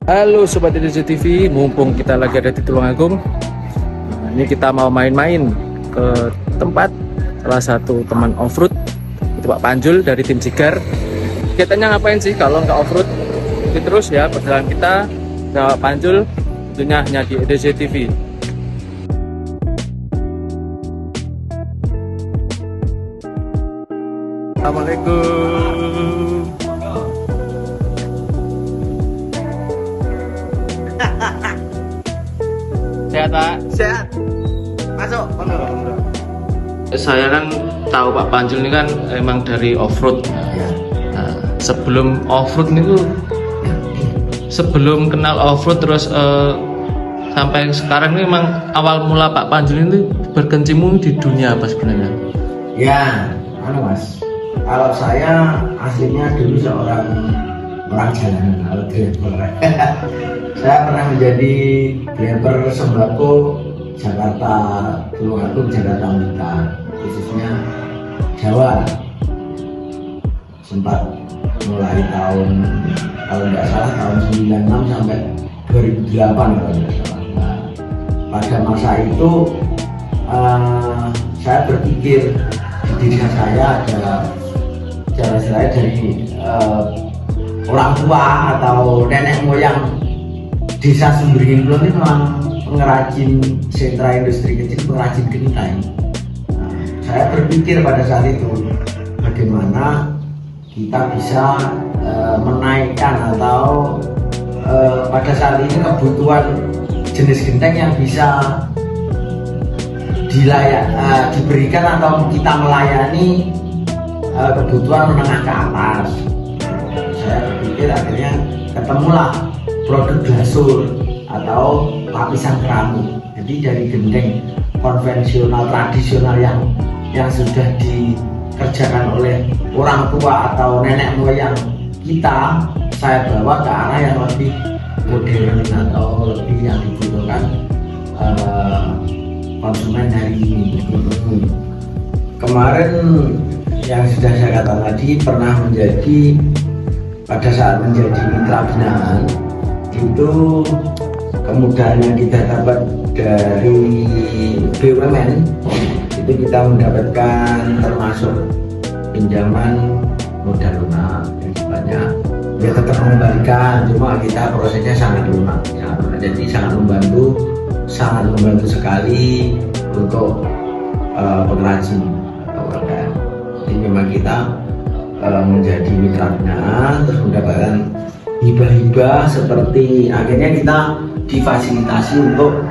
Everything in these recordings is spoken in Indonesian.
Halo Sobat EDJ TV, mumpung kita lagi ada di Tulungagung, ini kita mau main-main ke tempat salah satu teman off-road, itu Pak Panjul dari tim Cigar. Kegiatannya ngapain sih kalau nggak off-road? Ikuti terus ya perjalanan kita ke Pak Panjul, tentunya hanya di EDJ TV. Assalamualaikum. Sehat Pak? Sehat. Masuk. Monggo. Saya kan tahu Pak Panjul ini kan emang dari off-road. Ya. Nah, sebelum off-road itu, sebelum kenal off-road terus sampai sekarang ini memang awal mula Pak Panjul ini berkecimpung di dunia apa sebenarnya? Ya, Mas. Kalau saya aslinya dulu seorang orang jalanan atau driver. Saya pernah menjadi driver sembako Jakarta, Tulungagung, Jakarta Utara, khususnya Jawa. Sempat mulai kalau nggak salah tahun 96 sampai 2008 kalau nggak salah. Nah, pada masa itu saya berpikir di diri saya ada saya dari orang tua atau nenek moyang desa Sumberingin Kulon ini memang pengrajin sentra industri kecil, pengrajin genteng. Nah, saya berpikir pada saat itu bagaimana kita bisa menaikkan atau pada saat ini kebutuhan jenis genteng yang bisa diberikan atau kita melayani kebutuhan menengah ke atas. Saya berpikir akhirnya ketemulah produk glasur atau lapisan keramik. Jadi dari gendeng konvensional tradisional yang sudah dikerjakan oleh orang tua atau nenek moyang kita, saya bawa ke arah yang lebih modern atau lebih yang dibutuhkan konsumen hari ini. Kemarin yang sudah saya katakan tadi pernah menjadi pada saat menjadi mitra binaan itu kemudahan yang kita dapat dari BUMN itu kita mendapatkan termasuk pinjaman modal lunak yang banyak ya tetap mengembalikan, cuma kita prosesnya sangat lunak ya, jadi sangat membantu sekali untuk pengrajin atau UMKM. Jadi memang kita menjadi mitra binaan terus mendapatkan hibah-hibah seperti akhirnya kita difasilitasi untuk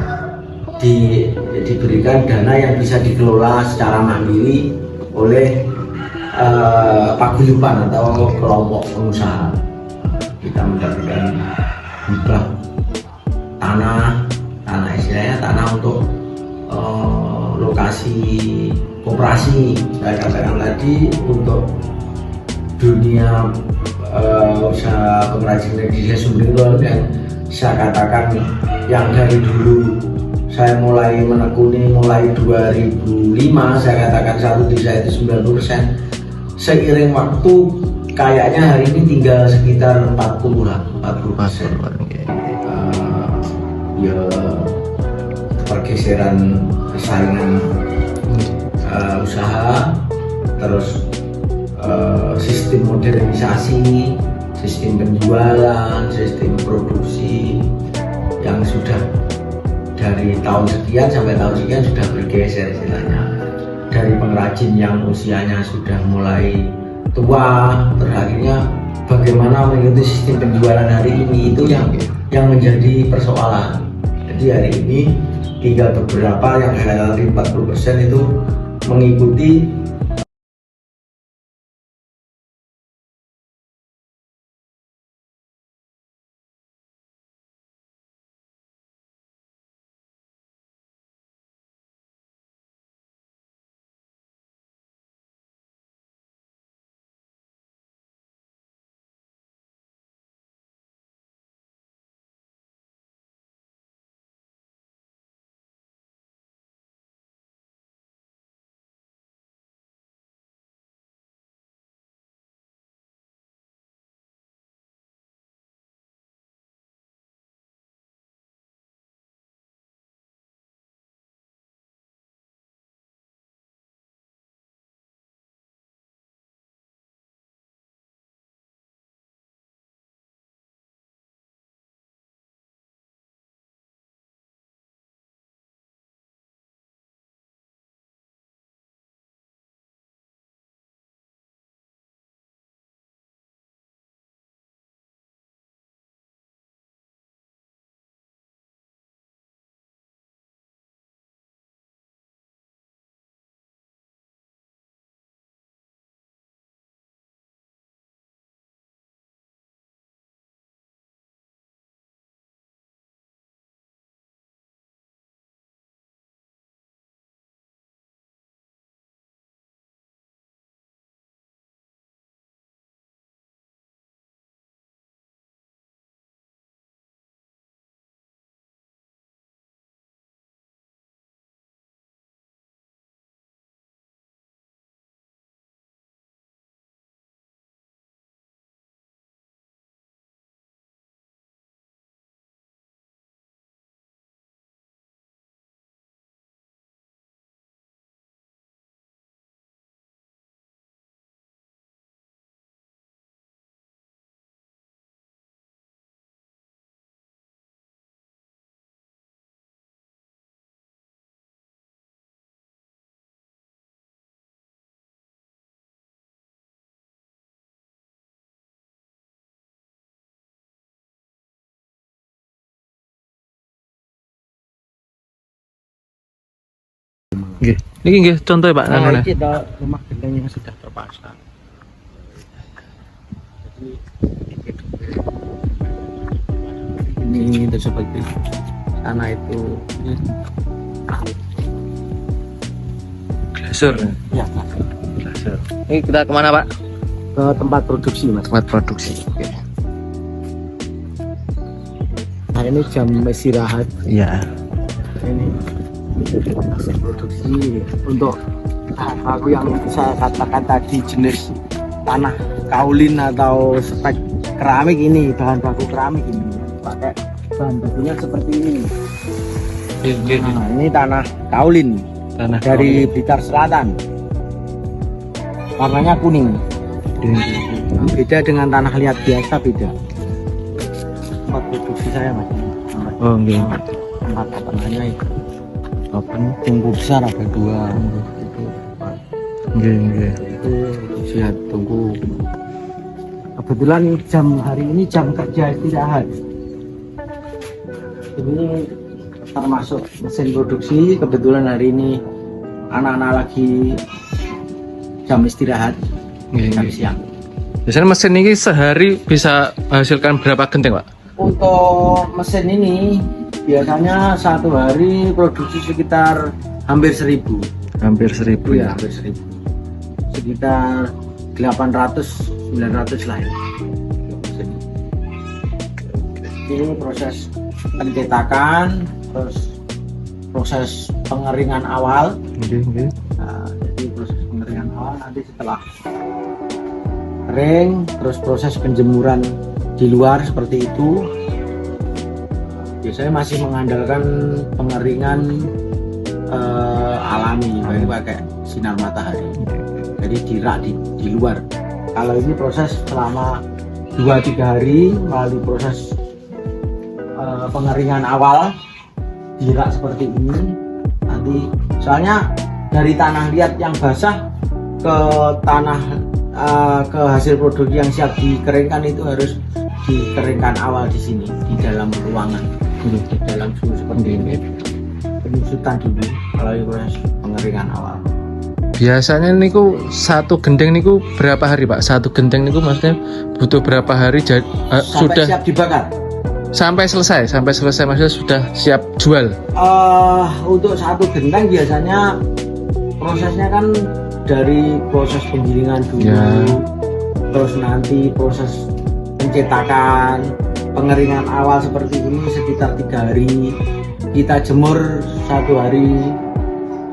diberikan dana yang bisa dikelola secara mandiri oleh paguyuban atau kelompok pengusaha. Kita mendapatkan hibah tanah istilahnya tanah untuk lokasi koperasi. Saya katakan tadi untuk dunia usaha pengrajin di desa Sumberingin yang saya katakan yang dari dulu saya mulai menekuni mulai 2005, saya katakan satu desa itu 90%. Seiring waktu kayaknya hari ini tinggal sekitar 40%. Ya pergeseran persaingan usaha, terus sistem modernisasi, sistem penjualan, sistem produksi yang sudah dari tahun sekian sampai tahun sekian sudah bergeser istilahnya, dari pengrajin yang usianya sudah mulai tua terakhirnya bagaimana mengikuti sistem penjualan hari ini itu yang menjadi persoalan. Jadi hari ini tinggal beberapa yang dari 40% itu mengikuti Nggih. Niki nggih contoh Pak. Nah, ini rumah gendeng yang sudah terpasang. Jadi ini seperti sana itu Glaser. ya Glaser. Ini kita kemana Pak? ke tempat produksi mas. Tempat produksi. Oke. Nah ini jam istirahat. Iya. Ini hasil produksi untuk aku yang saya katakan tadi jenis tanah kaulin atau spek keramik ini, bahan baku keramik ini pakai bahan bakunya seperti ini. Nah, ini tanah kaulin Tanah dari Blitar Selatan, warnanya kuning. Nah, beda dengan tanah liat biasa, beda. Tempat produksi saya mas. Oh nggih. Tempat tanahnya itu tungku besar ada 2 itu Nggih, nggih. itu siap tunggu. Kebetulan jam hari ini jam kerja istirahat, ini termasuk mesin produksi. Kebetulan hari ini anak-anak lagi jam istirahat, Nggih, jam nggih. siang. Biasanya mesin ini sehari bisa menghasilkan berapa gendeng Pak? Untuk mesin ini biasanya satu hari produksi sekitar hampir 1000. Hampir 1000 Ya, ya. hampir 1000. Sekitar 800-900 lah ya. Ini proses pencetakan, terus proses pengeringan awal. Nggih, nggih. Nah, jadi proses pengeringan awal nanti setelah kering, terus proses penjemuran di luar seperti itu. Biasanya masih mengandalkan pengeringan alami, baik pakai sinar matahari. Jadi dirak di luar. Kalau ini proses selama 2-3 hari melalui proses pengeringan awal, dirak seperti ini. Nanti soalnya dari tanah liat yang basah ke tanah ke hasil produk yang siap dikeringkan itu harus dikeringkan awal di sini, di dalam ruangan, di dalam suhu seperti ini. Penyusutan dulu melalui proses pengeringan awal. Biasanya niku satu gendeng niku berapa hari Pak? Satu gendeng niku maksudnya butuh berapa hari Sampai sudah siap dibakar. sampai selesai maksudnya sudah siap jual. Untuk satu gendeng biasanya prosesnya kan dari proses penggilingan dulu, Ya. terus nanti proses pencetakan, pengeringan awal seperti ini sekitar 3 hari. Kita jemur 1 hari.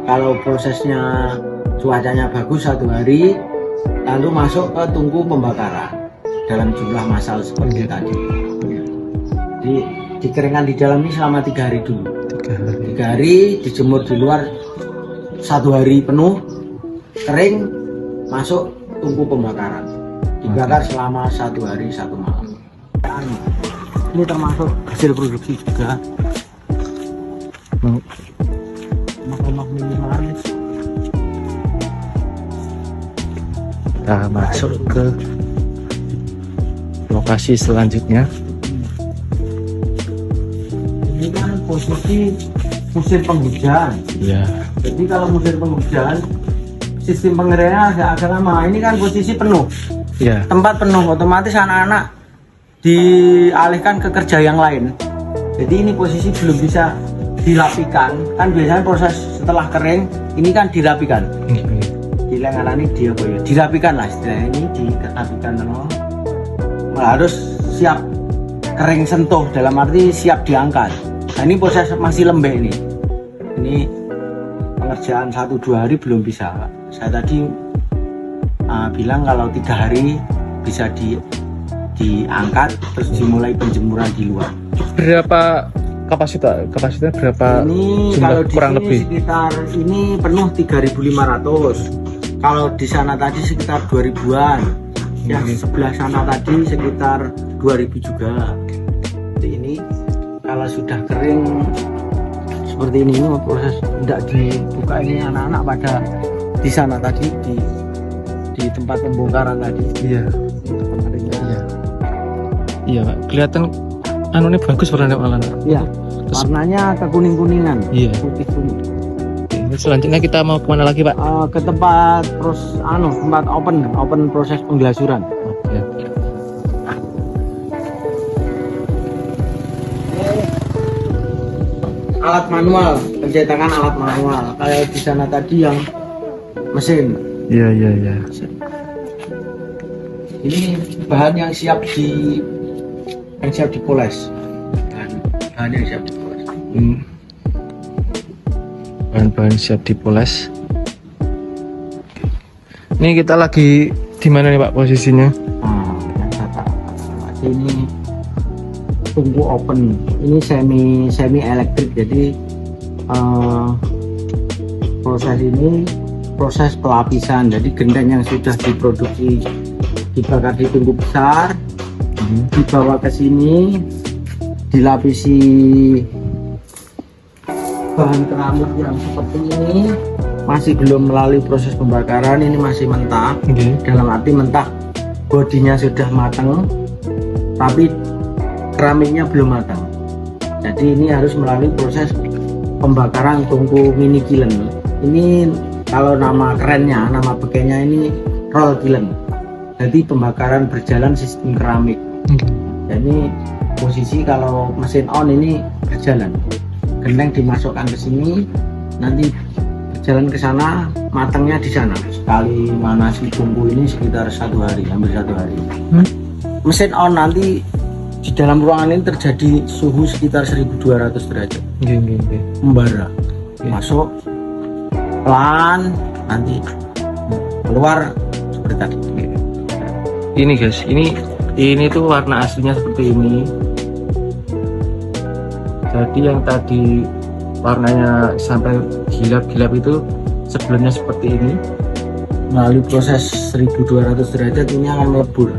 Kalau prosesnya cuacanya bagus 1 hari, lalu masuk ke tungku pembakaran dalam jumlah massal seperti tadi. Jadi dikeringkan di dalam ini selama 3 hari dulu. 3 hari dijemur di luar 1 hari penuh, kering, masuk tungku pembakaran, dibakar selama 1 hari 1 malam. Ini termasuk hasil produksi juga. Rumah-rumah minimalis. Kita masuk ke lokasi selanjutnya. Ini kan posisi musim penghujan. Ya. Jadi kalau musim penghujan, sistem pengeringan agak lama. Ini kan posisi penuh, Ya. tempat penuh, otomatis anak-anak dialihkan ke kerja yang lain. Jadi ini posisi belum bisa dirapikan. Kan biasanya proses setelah kering ini kan dirapikan. Dilengarani dia boyo. Dirapikan lah istilahnya, ini dirapikan loh. Harus siap kering sentuh, dalam arti siap diangkat. Nah ini proses masih lembek ini. Ini pengerjaan 1-2 hari belum bisa. Saya tadi bilang kalau 3 hari bisa diangkat, terus dimulai penjemuran di luar. Berapa kapasitasnya berapa? Ini jumlah kalau di kurang sini lebih sekitar ini penuh 3.500. Kalau di sana tadi sekitar 2000-an. Yang sebelah sana tadi sekitar 2000 juga. Seperti ini kalau sudah kering seperti ini proses tidak dibuka, ini anak-anak pada di sana tadi di tempat pembongkaran tadi. Iya. Pengeringnya. Iya Pak, kelihatan anunya bagus warnanya malah. Iya. Warnanya kekuning-kuningan. Iya. Putih kuning. Selanjutnya kita mau kemana lagi, Pak? Ke tempat tempat open proses pengglasuran. Oke. Alat manual, pencetakan alat manual. Kayak di sana tadi yang mesin. Iya. Ini bahan yang siap dipoles. Bahan yang siap dipoles. Bahan-bahan siap dipoles. Ini kita lagi di mana nih, Pak, posisinya? Ini tungku open. Ini semi elektrik. Jadi proses ini proses pelapisan. Jadi gendeng yang sudah diproduksi dibakar di tungku besar, dibawa ke sini, dilapisi bahan keramik yang seperti ini. Masih belum melalui proses pembakaran, ini masih mentah. Dalam arti mentah, bodinya sudah matang tapi keramiknya belum matang. Jadi ini harus melalui proses pembakaran tungku mini kiln. Ini kalau nama kerennya, nama pakainya ini roll kiln. Jadi pembakaran berjalan sistem keramik. Jadi posisi kalau mesin on ini berjalan, gendeng dimasukkan ke sini, nanti berjalan ke sana, matangnya di sana. Sekali manasi tungku ini sekitar 1 hari, hampir 1 hari. Mesin on nanti di dalam ruangan ini terjadi suhu sekitar 1200 derajat. Membara. Masuk pelan, nanti keluar seperti tadi. Ini guys, ini tuh warna aslinya seperti ini. Jadi yang tadi warnanya sampai gilap-gilap itu sebelumnya seperti ini. Melalui proses 1200 derajat ini akan melebur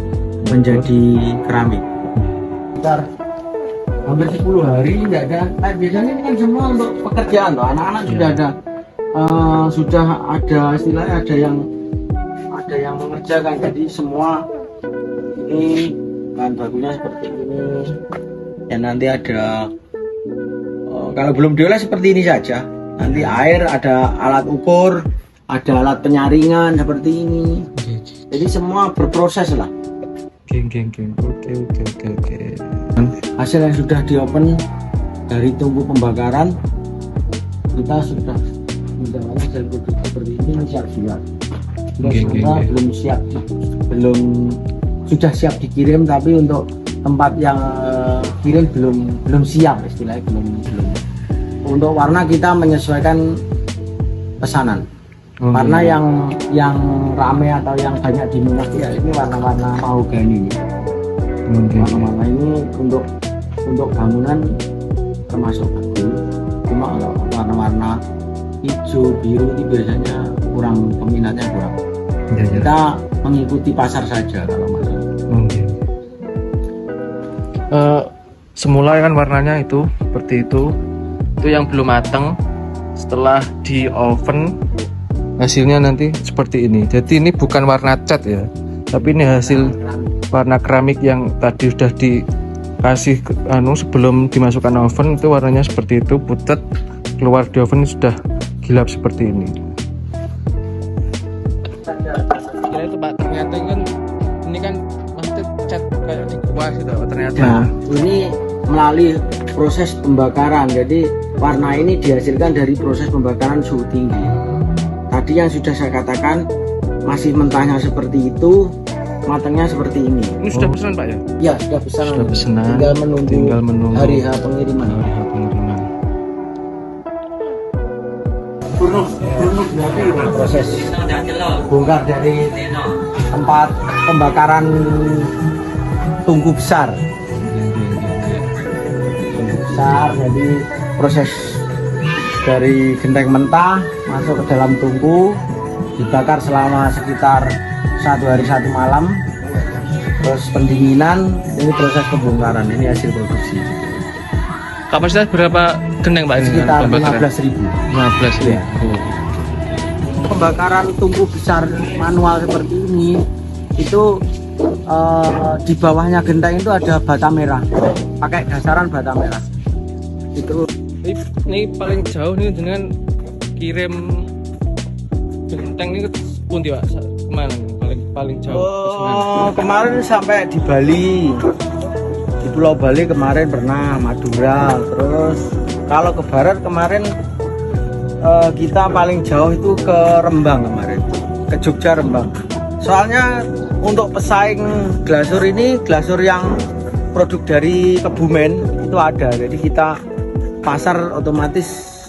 menjadi keramik. Sekitar hampir 10 hari nggak ada. Biasanya ini kan semua untuk pekerjaan loh. Anak-anak sudah ada istilahnya, ada yang mengerjakan. Jadi semua ini bahan bakunya seperti ini. Ya nanti ada kalau belum diolah seperti ini saja. Nanti air, ada alat ukur, ada alat penyaringan seperti ini. Jadi semua berproses lah. Oke. Hasil yang sudah diopen dari tungku pembakaran, kita sudah mendapatkan hasil produk seperti ini, siap jual. Sudah siap dikirim, tapi untuk tempat yang kirim belum siap, istilahnya belum. Untuk warna kita menyesuaikan pesanan. Warna yang rame atau yang banyak diminati ya ini warna-warna mahogani. Warna-warna ini untuk bangunan termasuk bagus. Cuma kalau warna-warna hijau, biru ini biasanya peminatnya kurang. Kita mengikuti pasar saja kalau masalah. Semula kan warnanya itu seperti itu yang belum matang. Setelah di oven hasilnya nanti seperti ini. Jadi ini bukan warna cat ya, tapi ini hasil warna keramik yang tadi sudah dikasih sebelum dimasukkan oven. Itu warnanya seperti itu, putet, keluar di oven sudah gilap seperti ini. Ya itu Pak, ternyata kan ini kan maksudnya cat kayak di kuas gitu ternyata. Nah, ini melalui proses pembakaran. Jadi warna ini dihasilkan dari proses pembakaran suhu tinggi. Tadi yang sudah saya katakan, masih mentahnya seperti itu, matangnya seperti ini. Ini sudah pesanan Pak ya? Ya, sudah pesanan. Sudah pesanan. Tinggal menunggu hari H pengiriman. Proses bongkar dari tempat pembakaran tungku besar. Jadi proses dari genteng mentah masuk ke dalam tungku, dibakar selama sekitar 1 hari 1 malam, terus pendinginan. Ini proses pembongkaran, ini hasil produksi. Kapasitas berapa gendeng Pak ini? Sekitar 15.000. 15.000. Ya. Pembakaran tungku besar manual seperti ini itu di bawahnya genteng itu ada bata merah, pakai dasaran bata merah. Itu ini paling jauh nih dengan kirim genteng ini pundi Pak? Kemana nih? Paling jauh ke mana? Oh, kemarin sampai di Bali. Di Pulau Bali kemarin pernah, Madura. Terus kalau ke barat kemarin kita paling jauh itu ke Rembang kemarin. Ke Jogja Rembang. Soalnya untuk pesaing glasur ini, glasur yang produk dari Kebumen itu ada. Jadi kita pasar otomatis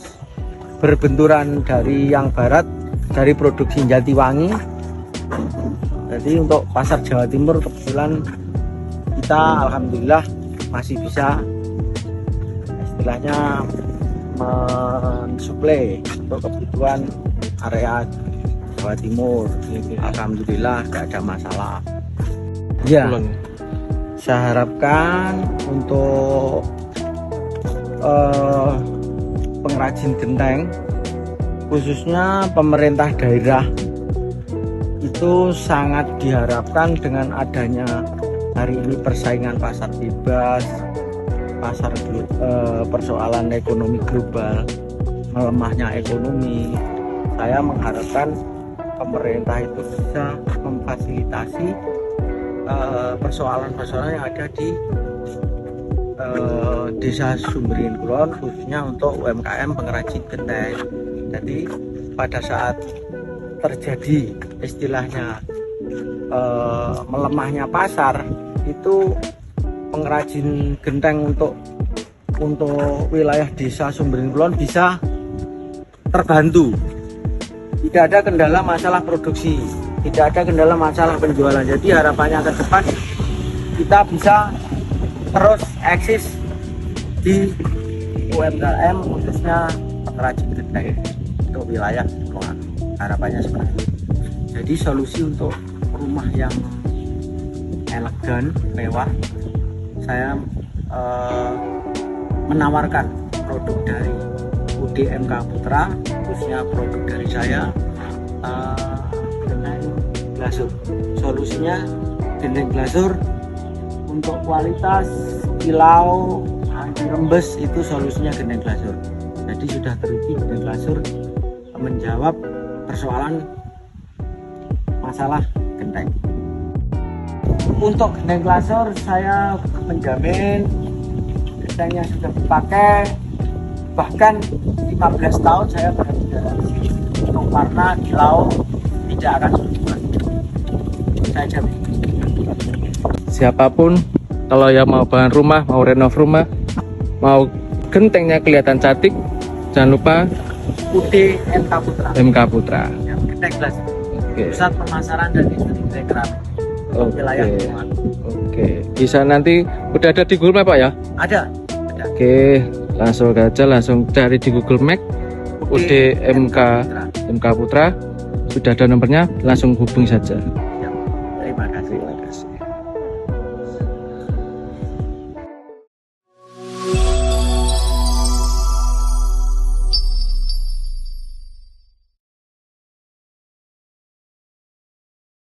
berbenturan dari yang barat, dari produksi Jatiwangi. Jadi untuk pasar Jawa Timur kebetulan kita alhamdulillah masih bisa istilahnya mensuplai untuk kebutuhan area Jawa Timur. Alhamdulillah gak ada masalah. Ya, saya harapkan untuk pengrajin genteng khususnya pemerintah daerah itu sangat diharapkan dengan adanya hari ini persaingan pasar bebas, persoalan ekonomi global, melemahnya ekonomi. Saya mengharapkan pemerintah itu bisa memfasilitasi persoalan-persoalan yang ada di Desa Sumberingin Kulon, khususnya untuk UMKM pengrajin genteng. Jadi pada saat terjadi istilahnya melemahnya pasar, itu pengrajin genteng untuk wilayah Desa Sumberingin Kulon bisa terbantu. Tidak ada kendala masalah produksi, tidak ada kendala masalah penjualan. Jadi harapannya ke depan kita bisa terus eksis di UMKM khususnya pengrajin genteng untuk wilayah Kulon. Harapannya seperti itu. Jadi solusi untuk rumah yang elegan, mewah, saya menawarkan produk dari UDMK Putra, khususnya produk dari saya dengan glasur. Solusinya dinding glasur untuk kualitas kilau anti rembes, itu solusinya gendeng glasur. Jadi sudah teruji gendeng glasur menjawab persoalan masalah genteng. Untuk gendeng glasur saya menjamin gentengnya sudah dipakai bahkan 15 tahun saya berada di sini untuk warna kilau tidak akan berubah. Saya jamin. Siapapun kalau yang mau bangun rumah, mau renov rumah, mau gentengnya kelihatan cantik, jangan lupa UDMK Putra. MK Putra. Genteng glasur. Oke. Pusat pemasaran dan industri keramik. Wilayah Kulon. Oke. Bisa nanti udah ada di Google Map Pak ya? Ada. Oke, langsung aja langsung cari di Google Map UDMK MK Putra. Sudah ada nomornya, langsung hubungi saja.